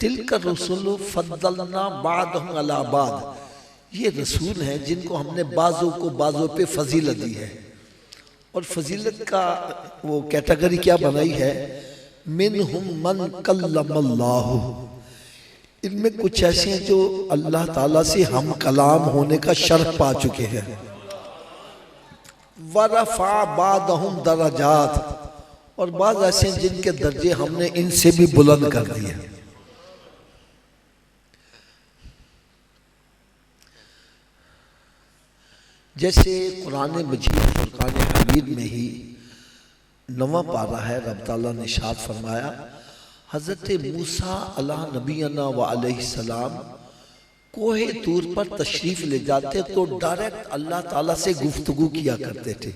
तिलका रसूल फद्दलना बादहुम अला बाद, ये रसूल हैं जिनको हमने बाजों को बाजों पे फजीलत दी है। और फजीलत का वो कैटेगरी क्या बनाई है, मिनहुम मन कल्लमल्लाहु, इनमें कुछ ऐसे हैं जो अल्लाह ताला से हम कलाम होने का शर्फ पा चुके हैं। वरफा बादहुम दरजात, और बाद ऐसे हैं जिनके दर्जे हमने इनसे भी बुलंद कर दिए। जैसे कुरान मजीद फुरकान हमीद में ही 9वां पारा है, रब ताला ने इरशाद फरमाया, हज़रत मूसा अला नबीना व अलैहिस्सलाम कोहे तूर पर तशरीफ ले जाते तो डायरेक्ट अल्लाह ताला से गुफ्तगू किया करते थे,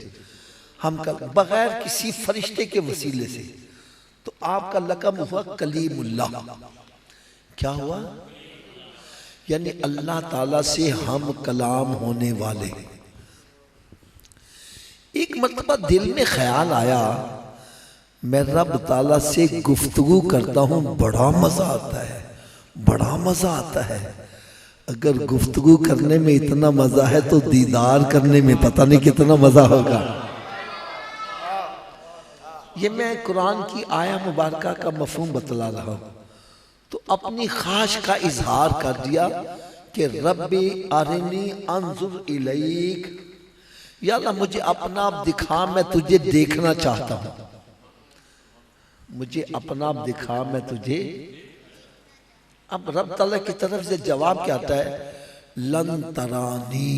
हम बगैर किसी फरिश्ते के वसीले से। तो आपका लक़ब हुआ कलीमुल्लाह। क्या हुआ? यानी अल्लाह ताला से हम कलाम होने वाले। एक मर्तबा दिल में ख्याल आया, मैं रब ताला से गुफ्तगू करता हूँ, बड़ा मजा आता है, बड़ा मजा आता है। अगर गुफ्तगू करने में इतना मजा है तो दीदार करने में पता नहीं कितना मजा होगा। ये मैं कुरान की आया मुबारका का मफहूम बतला रहा हूँ। तो अपनी ख्वाहिश का इजहार कर दिया कि रब्बी अरिनी अंजुर इलैक, या अल्लाह मुझे अपना आप दिखा, मैं तुझे देखना चाहता हूं, मुझे अपना आप दिखा, मैं तुझे। अब रब ताला की तरफ से जवाब क्या आता है, लन तरानी,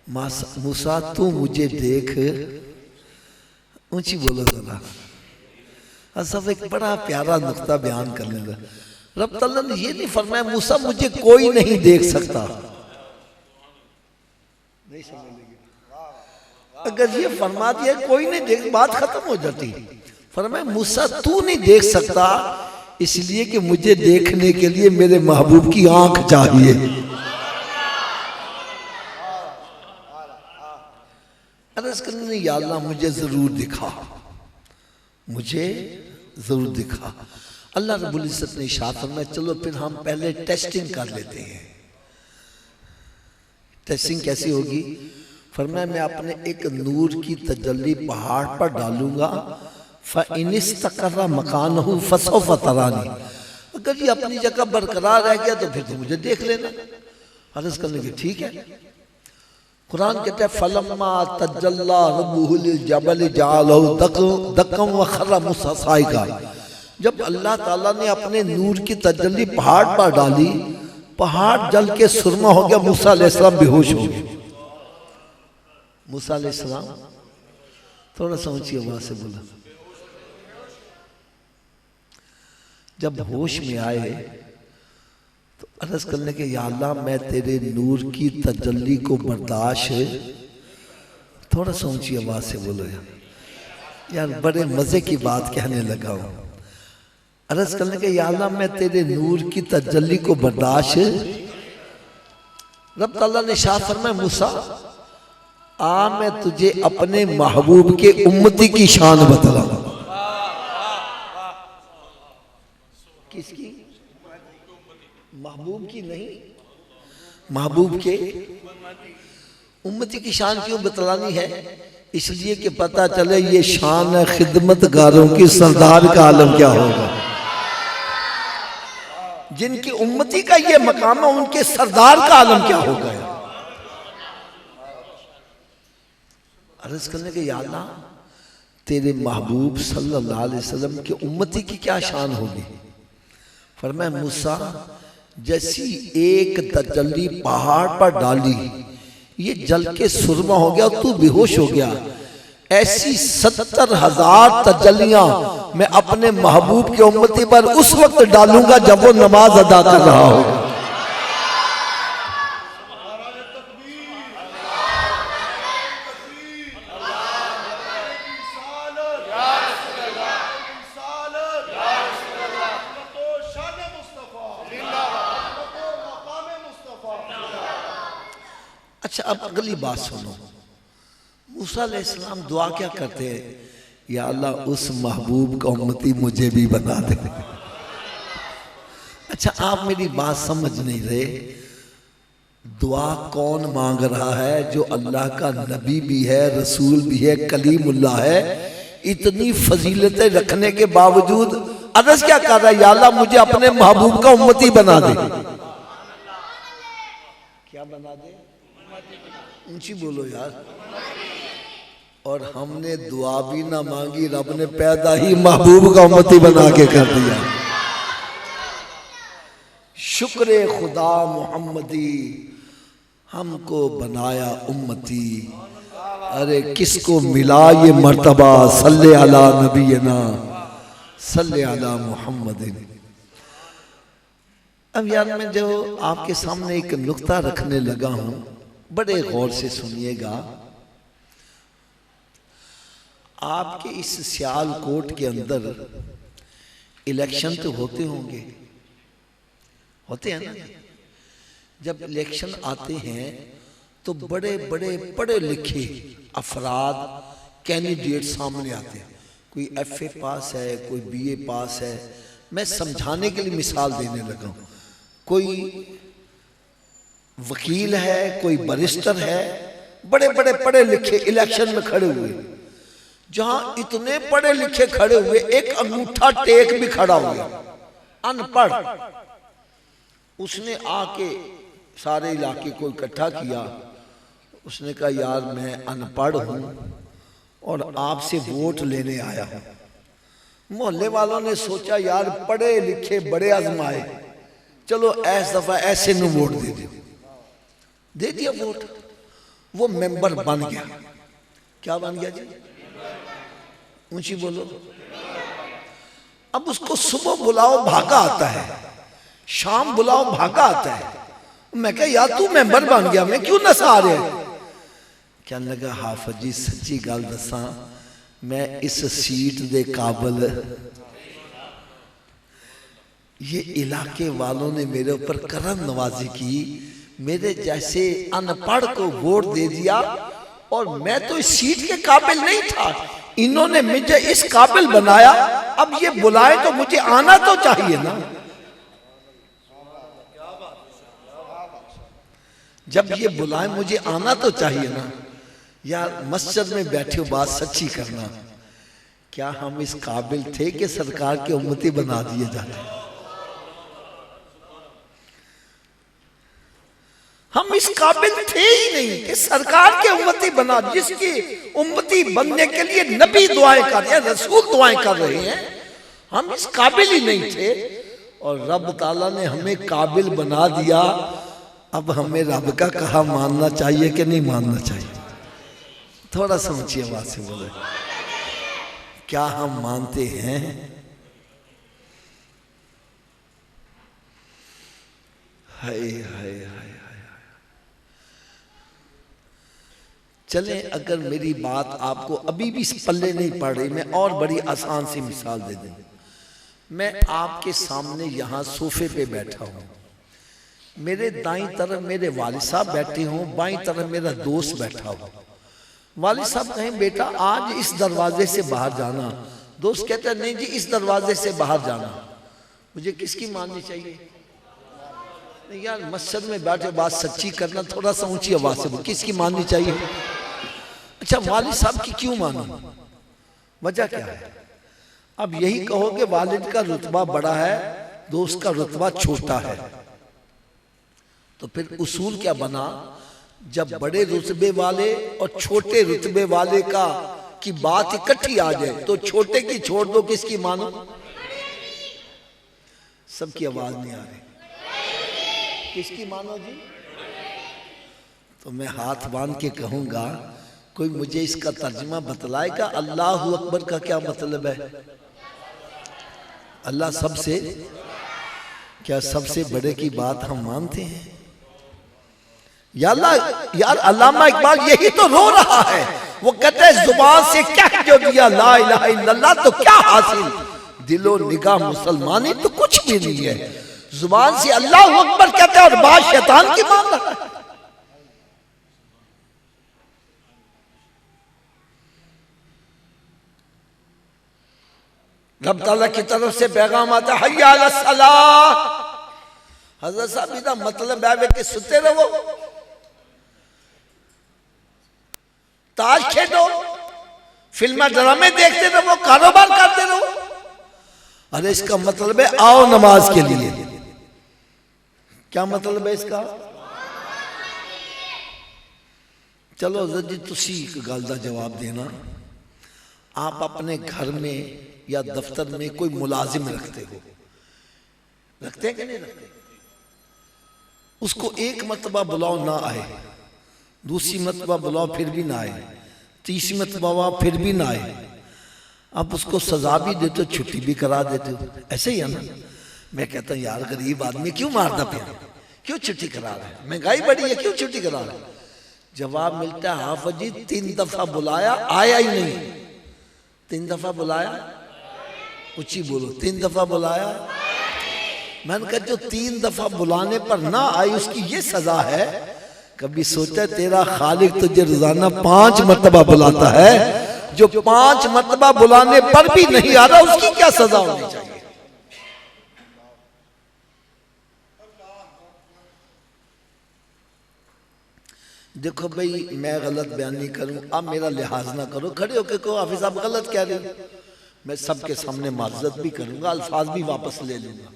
मूसा तू मुझे देख, ऊंची बोलो जरा। सब एक बड़ा प्यारा नुक्ता बयान कर लेगा। रब ताला ने ये नहीं फरमाया मूसा मुझे कोई नहीं देख सकता, नहीं समझ लगी। अगर ये फरमा दिया कोई नहीं देख, बात खत्म हो जाती। फरमाया मूसा तू नहीं देख सकता इसलिए कि मुझे देखने के लिए मेरे महबूब की आंख चाहिए। अर्ज़ करने, या अल्लाह मुझे जरूर दिखा, मुझे जरूर दिखा। अल्लाह रब्बुल इज्जत ने इरशाद फरमाया, चलो फिर हम पहले टेस्टिंग कर लेते हैं। टेस्टिंग कैसी होगी? फरमाया मैं अपने एक नूर की तजल्ली पहाड़ पर डालूंगा, फ़इनिस्तक़र्रा मकानहु फसौफ़ तरानी, अगर ये अपनी जगह बरकरार रह गया तो फिर तो मुझे देख लेना। अर्ज़ करने की ठीक है। कुरान कहता है फलम्मा तजल्ला रब्बुहु लिल-जबल जअलहु दक्कन व खर्रा मूसा साइका, जब अल्लाह ताला ने अपने नूर की तजल्ली पहाड़ पर डाली, पहाड़ जल के सुरमा हो गया, मूसा अलैहिस्सलाम बेहोश हो गए। मूसा अलैहिस्सलाम, थोड़ा सा ऊंची आवाज से बोला, जब होश में आए तो अर्ज करने के, या अल्लाह मैं तेरे नूर की तजल्ली को बर्दाश्त, थोड़ा सा ऊंची आवाज से बोलो यार, बड़े मजे की बात कहने लगा हूं। अर्ज करने के, या अल्लाह मैं तेरे नूर की तजल्ली को बर्दाश्त। रब ताला ने इरशाद फरमाया मूसा आ, मैं तुझे अपने महबूब के उम्मती की शान बतलाऊं। किसकी? महबूब की नहीं, महबूब के उम्मती की शान क्यों बतलानी है? इसलिए कि पता चले ये शान है खिदमतगारों की, सरदार का आलम क्या होगा। जिनकी उम्मती का ये मकाम है उनके सरदार का आलम क्या होगा। अर्ज करने के, या अल्लाह तेरे महबूब सल्लल्लाहु अलैहि वसल्लम के उम्मती की क्या शान होगी। फरमाया मूसा जैसी एक तजल्ली पहाड़ पर डाली, ये जल के सुरमा हो गया, तू बेहोश हो गया, ऐसी 70,000 तजल्लियां मैं अपने महबूब के उम्मती पर उस वक्त डालूंगा जब वो नमाज अदा कर रहा होगा। अच्छा, अब अगली बात सुनो। मूसा अलैहिस्सलाम दुआ क्या करते हैं? या अल्लाह उस महबूब का उम्मती मुझे भी बना दे। अच्छा, आप मेरी बात समझ नहीं रहे। दुआ कौन मांग रहा है? जो अल्लाह का नबी भी है, रसूल भी है, कलीमुल्लाह है, इतनी फजीलतें रखने के बावजूद अर्ज क्या कर रहा है? या अल्लाह मुझे अपने महबूब का उम्मती बना दे। क्या बना दे? ऊंची बोलो यार। और हमने दुआ भी ना मांगी, रब ने पैदा ही महबूब का उम्मती बना के कर दिया। शुक्र खुदा मोहम्मदी, हमको बनाया उम्मती। अरे किसको मिला ये मर्तबा? सल्ले अला नबीना सल्ले अला मुहम्मदिन। अब यार मैं जो आपके सामने एक नुक्ता रखने लगा हूं, बड़े गौर से सुनिएगा। आपके इस सियालकोट के अंदर इलेक्शन तो होते होंगे, होते हैं ना? जब इलेक्शन आते हैं तो बड़े बड़े पढ़े लिखे अफराद कैंडिडेट सामने आते हैं। कोई FA पास है, कोई BA पास है। मैं समझाने के लिए मिसाल देने लगा हूँ। कोई वकील है, कोई बैरिस्टर है, बड़े बड़े पढ़े लिखे इलेक्शन में खड़े हुए। जहां इतने पढ़े लिखे खड़े हुए, एक अंगूठा टेक भी खड़ा हुआ अनपढ़, उसने आके सारे इलाके को इकट्ठा किया। उसने कहा यार मैं अनपढ़ हूं और आपसे वोट लेने आया हूं। मोहल्ले वालों ने सोचा यार पढ़े लिखे बड़े आजमाए, चलो ऐस दफा ऐसे न वोट दे दिया वोट। वो मेंबर बन गया। क्या बन गया जी? ऊंची बोलो। अब उसको सुबह बुलाओ भागा आता है, शाम बुलाओ भागा आता है। मैं कहा यार तू मेंबर बन गया, मैं क्यों नसा रहे? क्या लगा हाफिज जी सच्ची गल दसा, मैं इस सीट दे काबिल, ये इलाके वालों ने मेरे ऊपर करम नवाजी की, मेरे जैसे अनपढ़ को वोट दे दिया और मैं तो इस सीट के काबिल नहीं था, इन्होंने मुझे इस काबिल बनाया। अब ये बुलाए तो मुझे आना तो चाहिए ना। जब ये बुलाए मुझे आना तो चाहिए ना। यार मस्जिद में बैठे हो, बात सच्ची करना, क्या हम इस काबिल थे कि सरकार के उम्मती बना दिए जाते? हम इस काबिल थे ही नहीं कि सरकार के उम्मती बना। जिसकी उम्मती बनने के लिए नबी दुआएं कर रहे हैं, रसूल दुआएं कर रहे हैं, हम इस काबिल ही नहीं थे और रब ताला ने हमें काबिल बना दिया। अब हमें रब का कहा मानना चाहिए कि नहीं मानना चाहिए? थोड़ा समझिए, बात से बोले। क्या हम मानते हैं? हाय हाय हाय। चलें, अगर मेरी बात आपको अभी भी पल्ले नहीं पड़ रही, मैं और बड़ी आसान सी मिसाल दे दूं। मैं आपके सामने यहाँ सोफे पे बैठा हूँ, मेरे दाईं तरफ मेरे वालिद साहब बैठे हों, बाईं तरफ मेरा दोस्त बैठा हो। वालिद साहब कहें बेटा आज इस दरवाजे से बाहर जाना, दोस्त कहता है नहीं जी इस दरवाजे से बाहर जाना। मुझे किसकी माननी चाहिए? नहीं यार, मस्जिद में बैठे बात सच्ची करना, थोड़ा सा ऊंची आवाज से बोल, किसकी माननी चाहिए? अच्छा, वालिद साहब की क्यों मानो? वजह क्या है? अब यही कहो कि वालिद का रुतबा बड़ा है, दोस्त का रुतबा छोटा है, तो फिर उसूल क्या बना? जब बड़े रुतबे वाले और छोटे रुतबे वाले का की बात इकट्ठी आ जाए तो छोटे की छोड़ दो, किसकी मानो? सबकी आवाज नहीं आ रही, किसकी मानो जी? तो मैं हाथ बांध के कहूंगा, कोई मुझे इसका तर्जुमा बतलाएगा अल्लाह अकबर का क्या मतलब है? अल्लाह सबसे, क्या सबसे बड़े की बात हम मानते हैं? यार अल्लामा इकबाल यही तो रो रहा है। वो कहते हैं जुबान से कह जो दिया ला इलाहा इल्लल्लाह तो क्या हासिल, दिलो निगाह मुसलमानी तो कुछ भी नहीं है। जुबान से अल्लाह अकबर कहते हैं और बात शैतान की मान रहा है। रब ताला की तरफ से पैगाम आता है हय्या अला सलाह, हजरत साहब इदा मतलब है कि सुते रहो, ताश खेलो, फिल्म ड्रामे देखते रहो, कारोबार करते रहो। अरे इसका मतलब है आओ नमाज के लिए। क्या मतलब है इसका? चलो हज़रत जी तुसी एक गल का जवाब देना। आप अपने घर में या दफ्तर में कोई मुलाजिम रखते हो, रखते हैं कि नहीं रखते? उसको एक मरतबा बुलाओ ना आए, दूसरी मरतबा बुलाओ फिर भी ना आए, तीसरी मरतबा फिर भी ना आए, आप उसको सजा भी देते हो, छुट्टी भी करा देते हो। ऐसे ही है ना? मैं कहता हूँ यार गरीब आदमी क्यों मारता पिया, क्यों छुट्टी करा रहा है, महंगाई बढ़ी है क्यों छुट्टी करा रहा है? जवाब मिलता है हाफिज जी 3 दफा बुलाया आया ही नहीं। 3 दफा बुलाया, ऊंची बोलो, 3 दफा बुलाया। मैंने कहा जो 3 दफा बुलाने पर ना आई उसकी ये सजा है। कभी सोचा तेरा खालिक तुझे रोजाना 5 मरतबा बुलाता है, जो 5 मरतबा बुलाने पर भी नहीं आ रहा उसकी क्या सजा होनी चाहिए? देखो भाई मैं गलत बयान नहीं करूं, आप मेरा लिहाज ना करो, खड़े होकर कहो हाफिज साहब गलत कह रहे हो, मैं सबके सामने माजरत भी करूंगा, अल्फाज भी वापस ले लूंगा।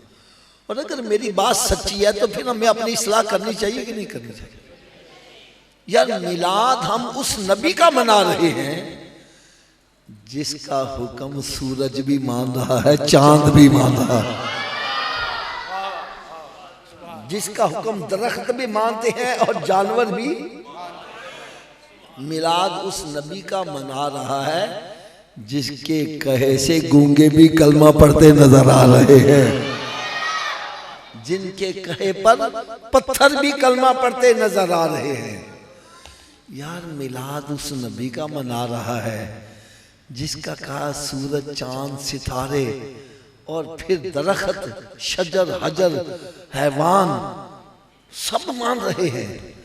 और अगर मेरी बात सच्ची है तो फिर हमें अपनी इस्लाह करनी चाहिए कि नहीं करनी चाहिए? यार मिलाद हम उस नबी का मना रहे हैं जिसका हुक्म सूरज भी मान रहा है, चांद भी मान रहा है, जिसका हुक्म दरख्त भी मानते हैं और जानवर भी। मिलाद उस नबी का मना रहा है जिसके कहे से गूंगे भी कलमा पढ़ते नजर आ रहे हैं, जिनके कहे पर पत्थर भी कलमा पढ़ते नजर आ रहे हैं। यार मिलाद उस नबी का मना रहा है जिसका कहा सूरज चांद सितारे और फिर दरख्त शजर हजर हैवान सब मान रहे हैं,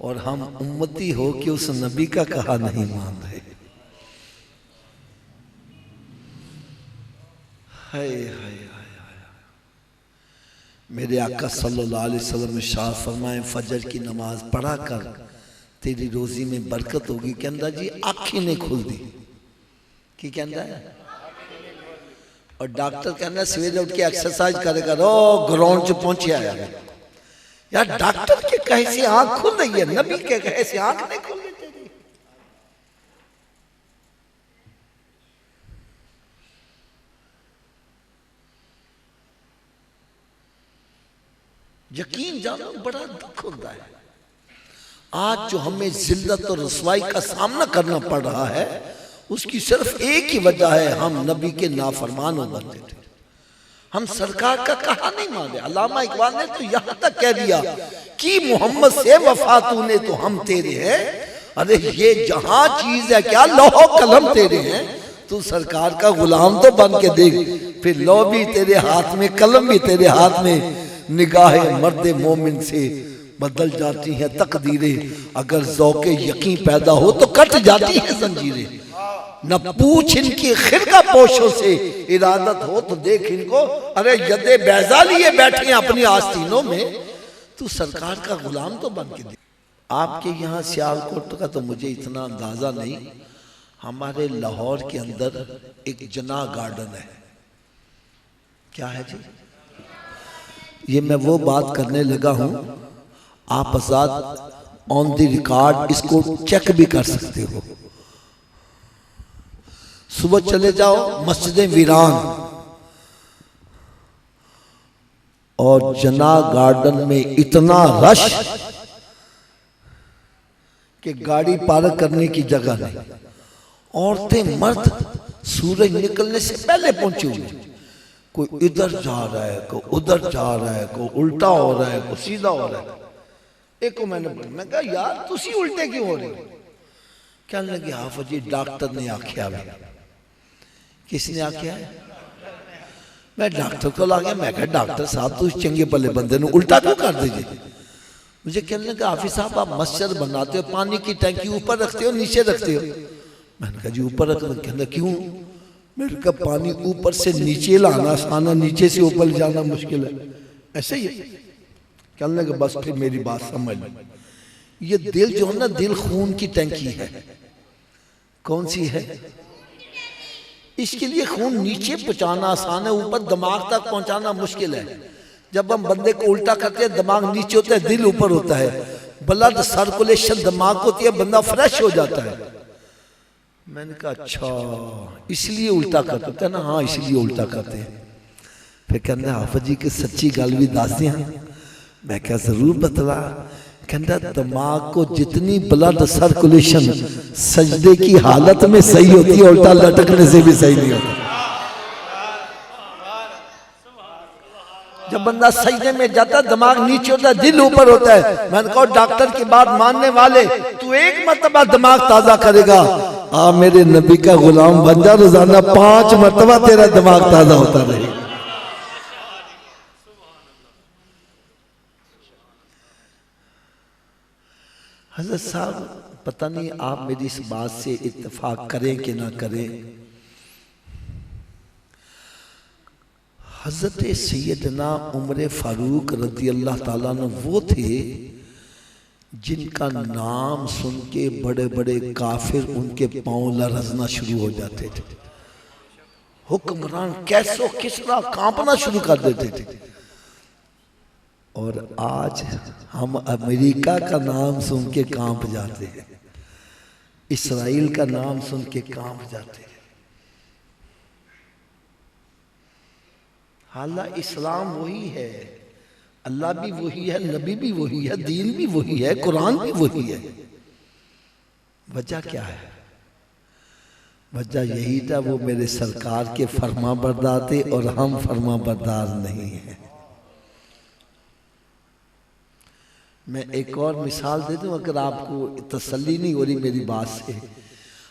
और हम उम्मती हो कि उस नबी का कहा नहीं मान रहे। हाय हाय हाय, मेरे आका सल्लल्लाहु अलैहि वसल्लम इरशाद फरमाए फजर की नमाज पढ़ा कर तेरी रोजी में बरकत होगी। कहता जी आँखें नहीं खुलती, की कहता है? और डॉक्टर कहना सवेरे उठ के एक्सरसाइज करेगा, रो ग्राउंड च पहुंचे आया। यार डॉक्टर के कहे से आंख खुल रही है, नबी के कहे से आंख नहीं खुल रही तेरी। यकीन जानो बड़ा दुख होता है। आज जो हमें जिल्लत और रसवाई का सामना करना पड़ रहा है उसकी सिर्फ एक ही वजह है, हम नबी के नाफरमान हो बनते थे, हम सरकार का कहा नहीं माने। अल्लामा इकबाल ने तो यहां तक कह दिया कि मोहम्मद से वफा तूने तो हम तेरे हैं। अरे ये जहां चीज है क्या लौह कलम तेरे हैं, तू सरकार का गुलाम तो बन के देख, फिर लौह भी तेरे हाथ में कलम भी तेरे हाथ में। निगाहें मर्दे मोमिन से बदल जाती हैं तकदीरें, अगर ज़ौक़े यकीन पैदा हो तो कट जाती है जंजीरें। न पूछ इनकी खिरका पोशों से, इरादत हो तो देख इनको, अरे यदे बैजा लिए बैठे हैं अपनी आस्तीनों में, तू सरकार का गुलाम तो बन के दे। आपके यहाँ सियालकोट का तो मुझे इतना अंदाजा नहीं, हमारे लाहौर के अंदर एक जना गार्डन है। क्या है जी? ये मैं वो बात करने लगा हूं, आप आजाद ऑन द रिकॉर्ड इसको चेक भी कर सकते हो। सुबह चले जाओ मस्जिदें वीरान, और जना गार्डन में इतना रश कि गाड़ी पार्क करने की जगह नहीं। औरतें मर्द सूरज निकलने से पहले पहुंचे हुए, कोई इधर जा रहा है, कोई उधर जा रहा है, कोई उल्टा हो रहा है, कोई सीधा हो रहा है। एक को मैं कहा यार तुसी उल्टे क्यों हो रहे हो? कहने लगे हाफिज जी डॉक्टर ने आख्या। किसने आख्या है? मैं डॉक्टर को ला गया। मैं कहा डॉक्टर साहब तू चंगे भले बंदे ने उल्टा क्यों कर दीजिए? मुझे कहने लगा हाफिज साहब आप मस्जिद बनाते हो, पानी की टंकी ऊपर रखते हो नीचे रखते हो? मैंने कहा जी ऊपर रख। कहना क्यों? मेरे का पानी ऊपर से नीचे लाना आसान है, नीचे से ऊपर जाना मुश्किल है। ऐसे ही कहने लगे बस फिर मेरी बात समझ लो, ये दिल जो है ना, दिल खून की टंकी है। कौन सी है? इसके लिए खून नीचे पहुंचाना आसान है, ऊपर दिमाग तक पहुंचाना मुश्किल है। जब हम बंदे को उल्टा करते हैं, दिमाग नीचे होता है, दिल ऊपर होता है, ब्लड सर्कुलेशन दिमाग होती है, बंदा फ्रेश हो जाता है। मैंने कहा अच्छा इसलिए उल्टा करते हैं ना? हाँ इसलिए उल्टा करते हैं। फिर कहते हाफिज जी की सच्ची गल भी दस दिया। मैं क्या जरूर बतला। कहता दिमाग को जितनी ब्लड सर्कुलेशन सजदे की हालत में सही होती है, उल्टा लटकने से भी सही नहीं होता। जब बंदा सजदे में जाता है, दिमाग नीचे होता है, दिल ऊपर होता है। मैंने कहा डॉक्टर की बात मानने वाले, तू एक मरतबा दिमाग ताजा करेगा, आ मेरे नबी का गुलाम बन जा, रोजाना 5 मरतबा तेरा दिमाग ताजा होता रहेगा। हज़रत साहब पता नहीं आप मेरी इस बात से इत्तेफाक करें कि ना करें, हज़रत सैयदना उमर फारूक रज़ी अल्लाह ताला अन्हु वो थे जिनका नाम सुन के बड़े बड़े काफिर उनके पांव लरज़ना शुरू हो जाते थे। हुक्मरान कैसो किसरा कांपना शुरू कर देते थे। और आज हम अमेरिका का नाम सुन के कांप जाते हैं, इस्राइल का नाम सुन के कांप जाते हैं। हालांकि इस्लाम वही है, अल्लाह भी वही है, नबी भी वही है, दीन भी वही है, कुरान भी वही है। वजह क्या है? वजह यही था वो मेरे सरकार के फरमा बरदार थे और हम फरमा बरदार नहीं हैं। मैं एक और मिसाल दे दूं अगर आपको तसल्ली नहीं हो रही मेरी बात से।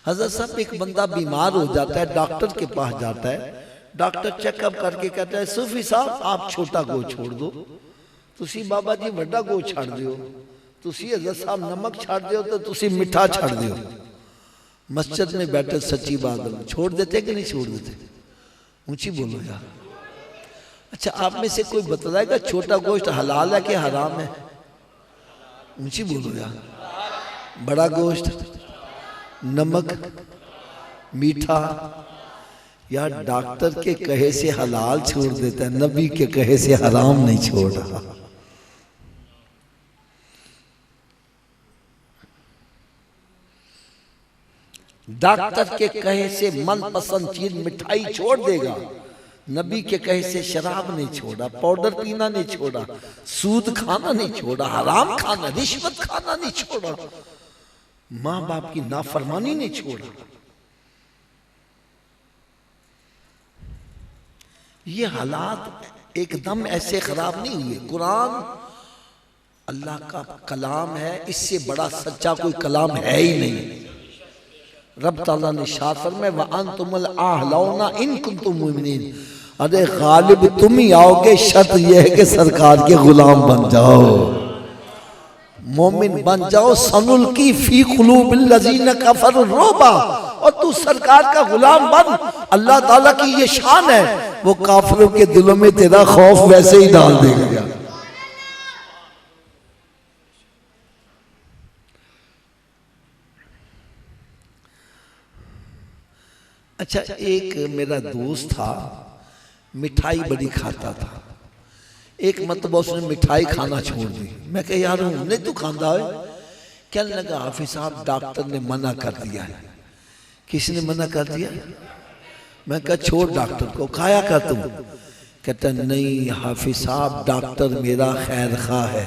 हज़रत साहब एक बंदा बीमार हो जाता है, डॉक्टर के पास जाता है, डॉक्टर चेकअप करके कहता है सूफी साहब आप छोटा गो छोड़ दो, तुसी बाबा जी वड्डा गो छड़ दियो, तुसी हज़रत साहब नमक छड़ दियो तो तुसी मिठा छड़ दियो। मस्जिद में बैठे सच्ची बात छोड़ देते कि नहीं छोड़ देते? ऊंची बोलो यार। अच्छा आप में से कोई बतलाएगा छोटा गोश्त हलाल है कि हराम है? ऊंची बोलो यार। बड़ा गोश्त, नमक, मीठा, यार डॉक्टर के कहे से हलाल छोड़ देता है, नबी के कहे से हराम नहीं छोड़ रहा। डॉक्टर के कहे से मनपसंद चीज मिठाई छोड़ देगा, नबी के कहे से शराब नहीं छोड़ा, पाउडर पीना नहीं छोड़ा, सूद खाना नहीं छोड़ा, हराम खाना, रिश्वत खाना नहीं छोड़ा, माँ बाप की नाफरमानी नहीं छोड़ा। ये हालात एकदम ऐसे खराब नहीं हुए। कुरान अल्लाह का कलाम है, इससे बड़ा सच्चा कोई कलाम है ही नहीं। रब ताला ने इरशाद फरमाया व अंतुमुल आलौना इन कुंतुम मुमिनीन, अरे गालिब तुम ही आओगे, शर्त यह है कि सरकार के गुलाम बन जाओ, मोमिन बन जाओ। सनुल की फी कुलूबिल लजीना कफरु रोबा, और तू सरकार का गुलाम बन। अल्लाह ताला की ये शान है, वो काफिरों के दिलों में तेरा खौफ वैसे ही डाल देगा। अच्छा एक मेरा दोस्त था, मिठाई बड़ी खाता था। एक मतलब उसने मिठाई खाना छोड़ दी। मैं कह यार नहीं तू खांदा है? कहने लगा हाफिज साहब डॉक्टर ने मना कर दिया है। किसने मना कर दिया? मैं कहा छोड़ डॉक्टर को, खाया कर तुम। कहता नहीं हाफिज साहब डॉक्टर मेरा खैर खा है,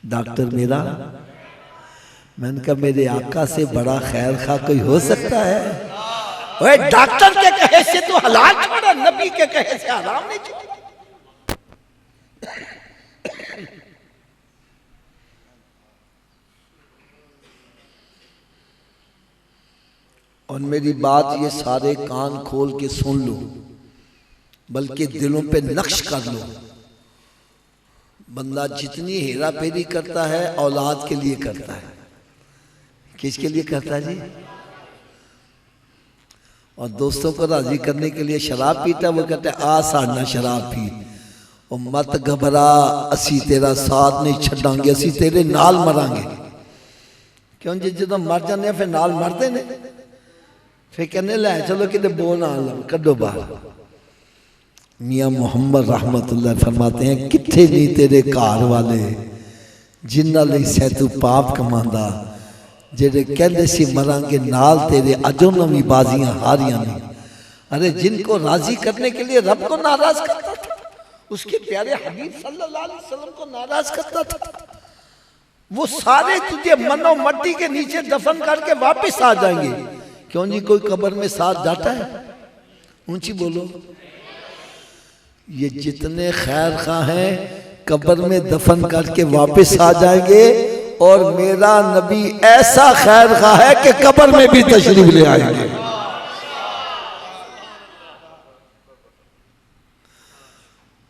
डॉक्टर मेरा। मैंने कहा मेरे आका से बड़ा खैर खा कोई हो सकता है? डॉक्टर के कहे से तो हलाल छोड़ा, नबी के कहे से हराम नहीं छोड़ा। और मेरी बात ये सारे कान खोल के सुन लो, बल्कि दिलों पे नक्श कर लो। बंदा जितनी हेरा फेरी करता है औलाद के लिए करता है। किसके लिए करता है जी? और दोस्तों को राजी करने के लिए शराब पीता है। वो कहते हैं आ साढ़ना शराब पी, और मत घबरा, असी तेरा साथ नहीं छड़ांगे, असी तेरे नाल मरांगे। क्यों जी जो मर जाने फिर नाल मरते ने, फिर कहने लै चलो कि बो नाल कड्डो बाहर। मियाँ मुहम्मद रहमतुल्लाह फरमाते हैं किथे नहीं तेरे घर वाले जिन्हां लई सै तू पाप कमांदा, जेड़े कहंदे सी मरांगे नाल तेरे, अज उन्हां भी बाजियां हारियां नहीं। अरे जिनको राजी करने के लिए रब को नाराज करता था, उसके प्यारे हबीब सल्लल्लाहु अलैहि वसल्लम को नाराज करता था, वो सारे तुझे मनो मट्टी के नीचे दफन करके वापस आ जाएंगे। क्यों जी कोई कब्र में साथ जाता है? ऊंची बोलो। ये जितने खैर खा हैं कब्र में दफन करके वापस आ जाएंगे, और मेरा नबी ऐसा खैर खा है कि कब्र में भी तशरीफ ले आएंगे।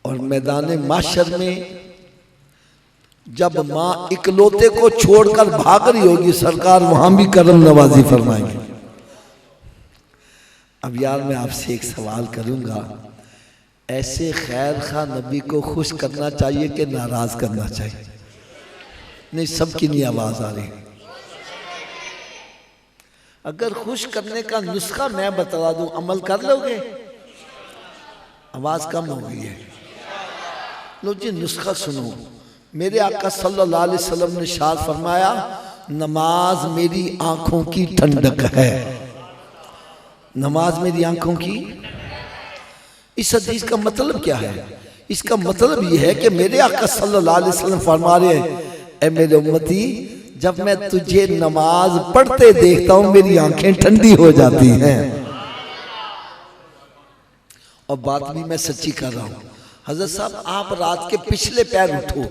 और मैदान माशर में जब मां इकलौते को छोड़कर भाग रही होगी, सरकार वहां भी करम नवाजी फरमाएंगे। अब यार मैं आपसे एक सवाल करूंगा, ऐसे खैर खा नबी को खुश करना चाहिए कि नाराज करना चाहिए? नहीं, सबकी नहीं आवाज आ रही। अगर खुश करने का नुस्खा मैं बता दूं, अमल कर लोगे? आवाज कम हो गई है। लो जी नुस्खा सुनो। मेरे आका सल्लल्लाहु अलैहि वसल्लम ने शाद फरमाया, नमाज मेरी आंखों की ठंडक है। नमाज मेरी आंखों की, इस हदीस का मतलब क्या है? इसका मतलब यह है कि मेरे आका सल्लल्लाहु अलैहि वसल्लम फरमा रहे हैं, ऐ मेरे उम्मती, जब मैं तुझे नमाज पढ़ते देखता हूं मेरी आंखें ठंडी हो जाती हैं। और बात भी मैं सच्ची कर रहा हूं। हजरत साहब आप रात के पिछले पैर उठो,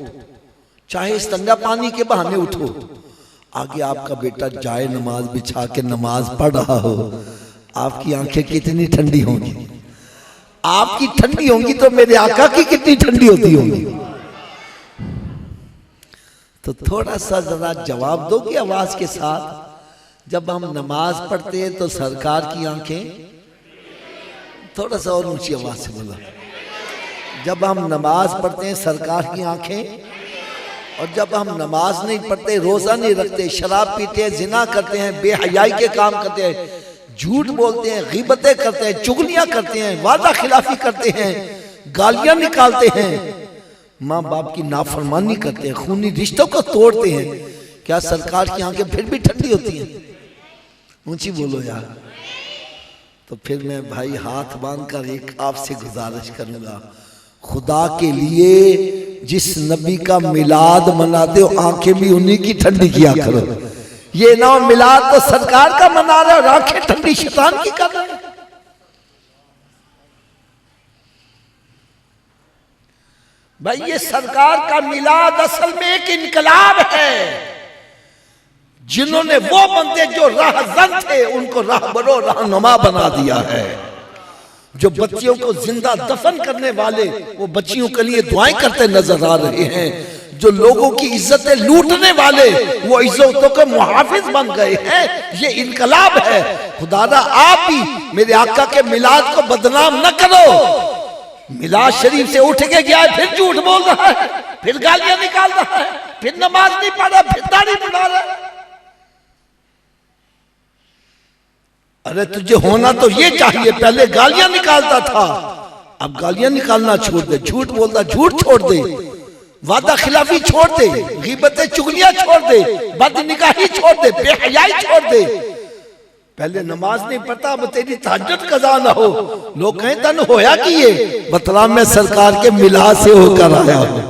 चाहे इस्तंजा पानी के बहाने उठो, आगे आपका बेटा जाए नमाज बिछा के नमाज पढ़ रहा हो, आपकी आंखें कितनी ठंडी होंगी? आपकी ठंडी होंगी तो मेरे आका की कितनी ठंडी होती होंगी? तो थोड़ा सा जरा जवाब दो कि आवाज के साथ। जब हम नमाज पढ़ते हैं तो सरकार की आंखें, थोड़ा सा और ऊंची आवाज से बोला, जब हम नमाज पढ़ते हैं सरकार की आंखें, और जब हम नमाज नहीं पढ़ते, रोजा नहीं रखते, शराब पीते हैं, जिना करते हैं, बेहयाई के काम करते हैं, झूठ बोलते हैं, गीबतें करते हैं, चुगलियां करते हैं, वादा खिलाफी करते हैं, गालियां निकालते हैं, माँ बाप की नाफरमानी करते हैं, खूनी रिश्तों को तोड़ते हैं, क्या सरकार की आंखें फिर भी ठंडी होती हैं? ऊंची बोलो यार। तो फिर मैं भाई हाथ बांधकर एक आपसे गुजारिश करूंगा, खुदा के लिए जिस नबी का मिलाद मनाते हो आंखें भी उन्हीं की ठंडी किया करो। ये ना मिलाद तो सरकार का मना रहे और आंखें ठंडी शैतान की कर रहे। भाई ये सरकार का मिलाद असल में एक इनकलाब है। जिन्होंने वो बंदे जो राहज़न थे उनको राहबरो रहनुमा बना दिया है। जो बच्चियों को जिंदा दफन करने वाले वो बच्चियों के लिए दुआएं करते नजर आ रहे हैं। जो लोगों की इज्जतें लूटने वाले वो इज्जतों के मुहाफिज बन गए हैं। ये इनकलाब है। खुदारा आप भी मेरे आका के मिलाद को बदनाम न करो। मिलाद शरीफ से उठ के गया है, फिर झूठ बोल रहा है, फिर गालियां निकाल रहा है, फिर नमाज नहीं पढ़ रहा, फिर दाढ़ी बढ़ा रहा है। अरे तुझे होना तो ये चाहिए, पहले गालियां निकालता था, अब गालियां निकालना छोड़ दे, झूठ बोलता झूठ छोड़ दे, वादा खिलाफी छोड़ दे, गीबतें चुगलियां छोड़ दे, बदनिगाही छोड़ दे, बेहयाई छोड़ दे। पहले नमाज नहीं पढ़ता, अब तेरी तहज्जुद कज़ा ना हो, लोग कहें तन होया कि ये बतला मैं सरकार के मिलाद से होकर आया हूं।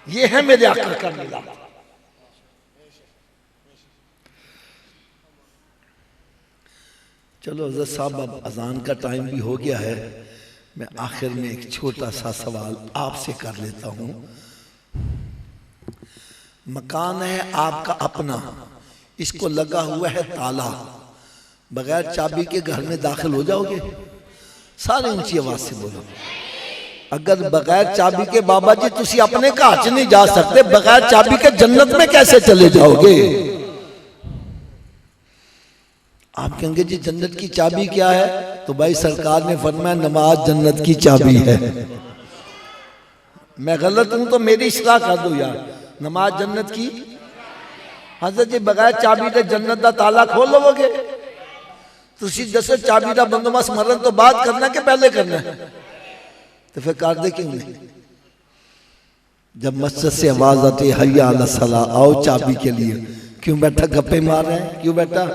ये है मेरे आका का मिलाद। चलो हज़रत साहब अब अजान का टाइम भी हो गया है। मैं आखिर में एक छोटा सा सवाल आपसे कर लेता हूं। मकान है आपका अपना, इसको लगा हुआ है ताला, बगैर चाबी के घर में दाखिल हो जाओगे? सारे ऊंची आवाज से बोलो। अगर बगैर चाबी के बाबा जी तुसी अपने घर च नहीं जा सकते, बगैर चाबी के जन्नत में कैसे चले जाओगे? आप कहेंगे जी जन्नत की चाबी क्या है? तो भाई सरकार ने फरमाया नमाज जन्नत की चाबी है। मैं गलत हूं तो मेरी इस्लाह कर दो यार। नमाज जन्नत की, हजरत जी बगैर चाबी के जन्नत का ताला खोल लोगे? तुसी दसो चाबी का बंदोबस्त मरन तो बाद करना कि पहले करना है? तो फिर कर दे क्यों नहीं? जब मस्जिद से आवाज आती है हय्या अला सला, आओ चाबी के लिए, क्यों बैठा गप्पे मार रहा है? क्यों बैठा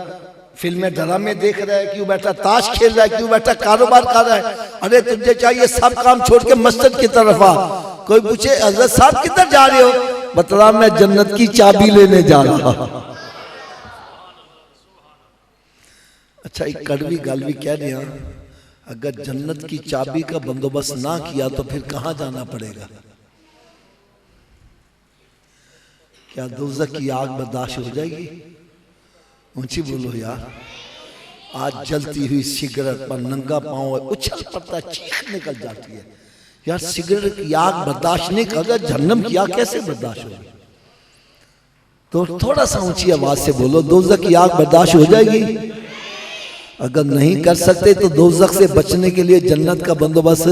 फिल्में ड्रामे देख रहा है? क्यों बैठा ताश खेल रहा है? क्यों बैठा कारोबार कर रहा है? अरे तुझे चाहिए सब काम छोड़ के मस्जिद की तरफ आ। कोई पूछे हजरत साहब किधर जा रहे हो? बतला मैं जन्नत की चाबी लेने जा रहा। अच्छा एक कड़वी गल भी कह दिया, अगर जन्नत की चाबी का बंदोबस्त ना किया तो फिर कहां जाना पड़ेगा? क्या दोज़ख की आग बर्दाश्त हो जाएगी? ऊंची बोलो यार। आज जलती हुई सिगरेट पर नंगा पांव उछल पड़ता, चीख निकल जाती है। यार सिगरेट की आग बर्दाश्त नहीं कर, जहन्नम की आग कैसे बर्दाश्त होगी? तो थोड़ा सा ऊंची आवाज से बोलो, दोज़ख की आग बर्दाश्त हो जाएगी? अगर नहीं कर सकते तो दोज़ख से बचने के लिए जन्नत का बंदोबस्त